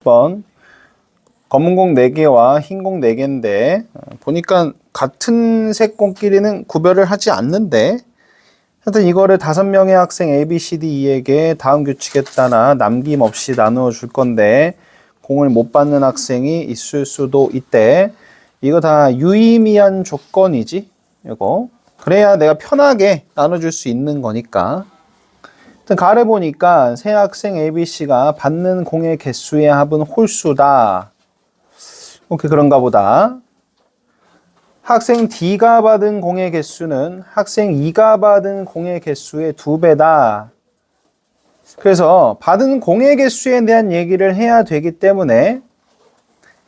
번 검은 공 4개와 흰 공 4개인데 보니까 같은 색 공끼리는 구별을 하지 않는데 하여튼 이거를 5명의 학생 A, B, C, D, E에게 다음 규칙에 따라 남김없이 나누어 줄 건데 공을 못 받는 학생이 있을 수도 있대. 이거 다 유의미한 조건이지 이거. 그래야 내가 편하게 나눠줄 수 있는 거니까. 가를 보니까 세 학생 ABC가 받는 공의 개수의 합은 홀수다. 오케이, 그런가 보다. 학생 D가 받은 공의 개수는 학생 E가 받은 공의 개수의 2배다. 그래서 받은 공의 개수에 대한 얘기를 해야 되기 때문에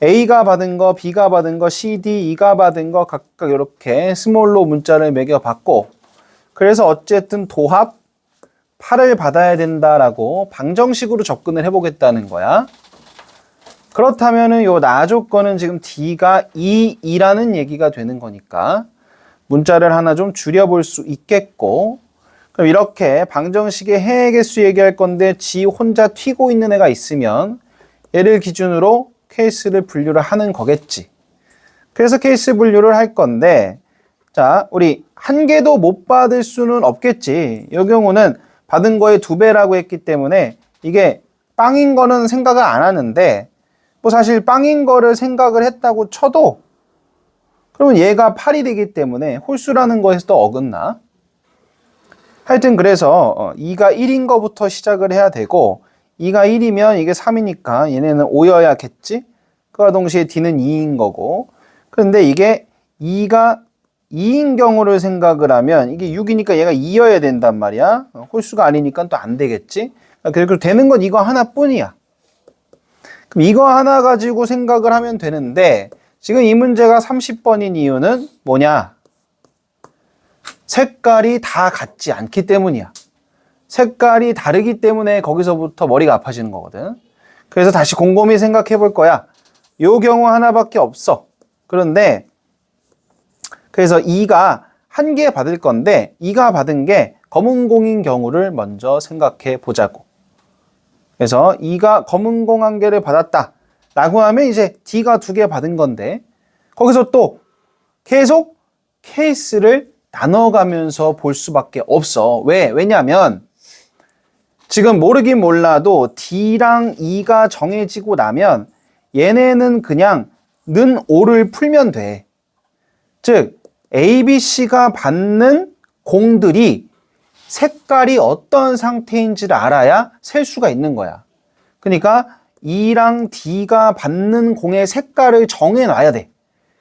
A가 받은 거, B가 받은 거, C, D, E가 받은 거 각각 이렇게 스몰로 문자를 매겨봤고, 그래서 어쨌든 도합 8을 받아야 된다라고 방정식으로 접근을 해보겠다는 거야. 그렇다면은 요 나 조건은 지금 D가 2라는 얘기가 되는 거니까 문자를 하나 좀 줄여볼 수 있겠고, 그럼 이렇게 방정식의 해의 개수 얘기할 건데 지 혼자 튀고 있는 애가 있으면 얘를 기준으로 케이스를 분류를 하는 거겠지. 그래서 케이스 분류를 할 건데, 자, 우리 한 개도 못 받을 수는 없겠지. 이 경우는 받은 거의 2배라고 했기 때문에 이게 빵인 거는 생각을 안 하는데, 뭐 사실 빵인 거를 생각을 했다고 쳐도 그러면 얘가 8이 되기 때문에 홀수라는 거에서 또 어긋나. 하여튼 그래서 2가 1인 거부터 시작을 해야 되고, 2가 1이면 이게 3이니까 얘네는 5여야겠지? 그와 동시에 D는 2인 거고, 그런데 이게 2가 2인 경우를 생각을 하면 이게 6이니까 얘가 2여야 된단 말이야. 홀수가 아니니까 또 안 되겠지? 그리고 되는 건 이거 하나뿐이야. 그럼 이거 하나 가지고 생각을 하면 되는데, 지금 이 문제가 30번인 이유는 뭐냐? 색깔이 다 같지 않기 때문이야. 색깔이 다르기 때문에 거기서부터 머리가 아파지는 거거든. 그래서 다시 곰곰이 생각해 볼 거야. 요 경우 하나밖에 없어. 그런데 그래서 2가 한 개 받을 건데 2가 받은 게 검은 공인 경우를 먼저 생각해 보자고. 그래서 2가 검은 공 1개를 받았다 라고 하면 이제 D가 2개 받은 건데, 거기서 또 계속 케이스를 나눠가면서 볼 수밖에 없어. 왜냐면 지금 모르긴 몰라도 D랑 E가 정해지고 나면 얘네는 그냥 는 5를 풀면 돼. 즉 A, B, C가 받는 공들이 색깔이 어떤 상태인지를 알아야 셀 수가 있는 거야. 그러니까 E랑 D가 받는 공의 색깔을 정해놔야 돼.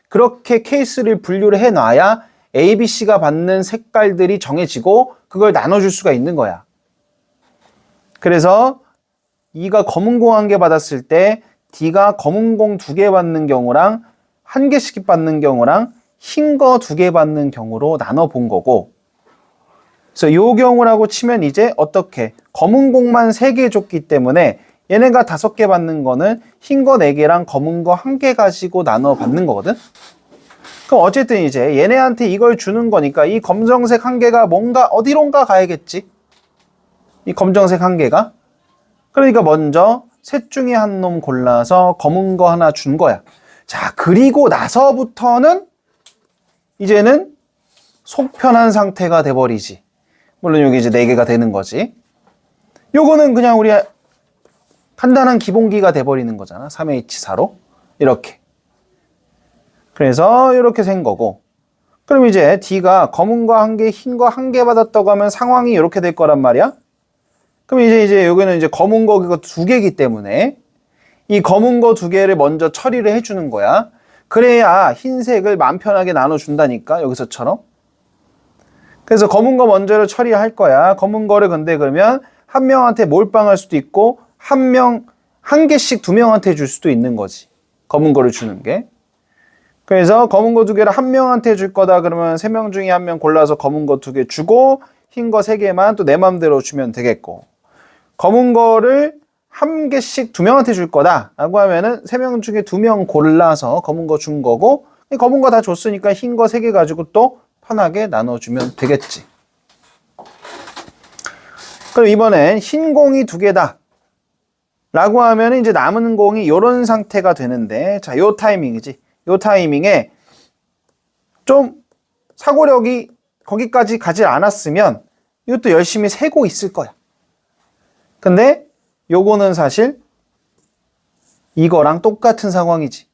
그렇게 케이스를 분류를 해놔야 A, B, C가 받는 색깔들이 정해지고 그걸 나눠줄 수가 있는 거야. 그래서 E가 검은 공 1개 받았을 때 D가 검은 공 2개 받는 경우랑 1개씩 받는 경우랑 흰 거 2개 받는 경우로 나눠 본 거고, 그래서 요 경우라고 치면 이제 어떻게 검은 공만 3개 줬기 때문에 얘네가 5개 받는 거는 흰 거 4개랑 검은 거 1개 가지고 나눠 받는 거거든. 그럼 어쨌든 이제 얘네한테 이걸 주는 거니까 이 검정색 1개가 뭔가 어디론가 가야겠지. 이 검정색 1개가. 그러니까 먼저 셋 중에 한 놈 골라서 검은 거 하나 준 거야. 자, 그리고 나서부터는 이제는 속 편한 상태가 돼버리지. 물론 여기 이제 4개가 되는 거지. 요거는 그냥 우리 간단한 기본기가 돼버리는 거잖아. 3H4로. 이렇게. 그래서 이렇게 생 거고. 그럼 이제 D가 검은 거 1개, 흰 거 1개 받았다고 하면 상황이 이렇게 될 거란 말이야. 그럼 이제 여기는 이제 검은 거 2개이기 때문에 이 검은 거 2개를 먼저 처리를 해주는 거야. 그래야 흰색을 마음 편하게 나눠준다니까, 여기서처럼. 그래서 검은 거 먼저를 처리할 거야. 검은 거를 근데 그러면 한 명한테 몰빵할 수도 있고, 한 개씩 2명한테 줄 수도 있는 거지. 검은 거를 주는 게. 그래서 검은 거 2개를 한 명한테 줄 거다 그러면 3명 중에 1명 골라서 검은 거 2개 주고, 흰 거 3개만 또 내 맘대로 주면 되겠고, 검은 거를 1개씩 2명한테 줄 거다 라고 하면은 3명 중에 2명 골라서 검은 거 준 거고, 검은 거 다 줬으니까 흰 거 3개 가지고 또 편하게 나눠주면 되겠지. 그럼 이번엔 흰 공이 2개다. 라고 하면 이제 남은 공이 이런 상태가 되는데, 자, 요 타이밍이지. 요 타이밍에 좀 사고력이 거기까지 가지 않았으면 이것도 열심히 세고 있을 거야. 근데 요거는 사실 이거랑 똑같은 상황이지.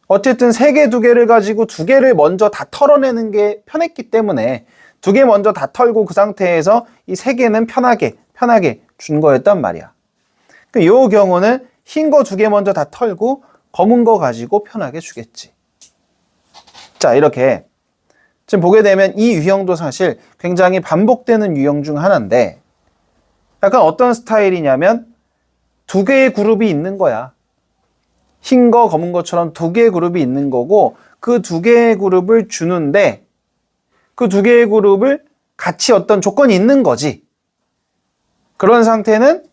어쨌든 3개, 2개를 가지고 2개를 먼저 다 털어내는 게 편했기 때문에 2개 먼저 다 털고 그 상태에서 이 3개는 편하게 준 거였단 말이야. 이 경우는 흰 거 2개 먼저 다 털고 검은 거 가지고 편하게 주겠지. 자, 이렇게 지금 보게 되면 이 유형도 사실 굉장히 반복되는 유형 중 하나인데, 약간 어떤 스타일이냐면 2개의 그룹이 있는 거야. 흰 거, 검은 것처럼 2개의 그룹이 있는 거고, 그 2개의 그룹을 주는데 그 2개의 그룹을 같이 어떤 조건이 있는 거지. 그런 상태는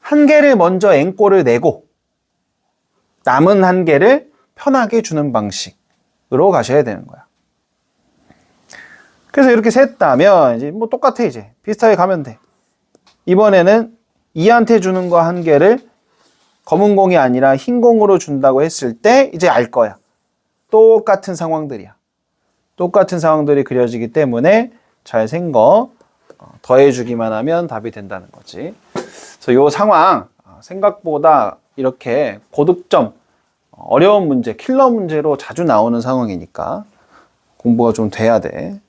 1개를 먼저 앵꼬를 내고 남은 1개를 편하게 주는 방식으로 가셔야 되는 거야. 그래서 이렇게 셌다면 이제 뭐 똑같아. 이제 비슷하게 가면 돼. 이번에는 이한테 주는 거 1개를 검은 공이 아니라 흰 공으로 준다고 했을 때 이제 알 거야. 똑같은 상황들이야. 똑같은 상황들이 그려지기 때문에 잘 센 거 더해주기만 하면 답이 된다는 거지. 그래서 이 상황 생각보다 이렇게 고득점, 어려운 문제, 킬러 문제로 자주 나오는 상황이니까 공부가 좀 돼야 돼.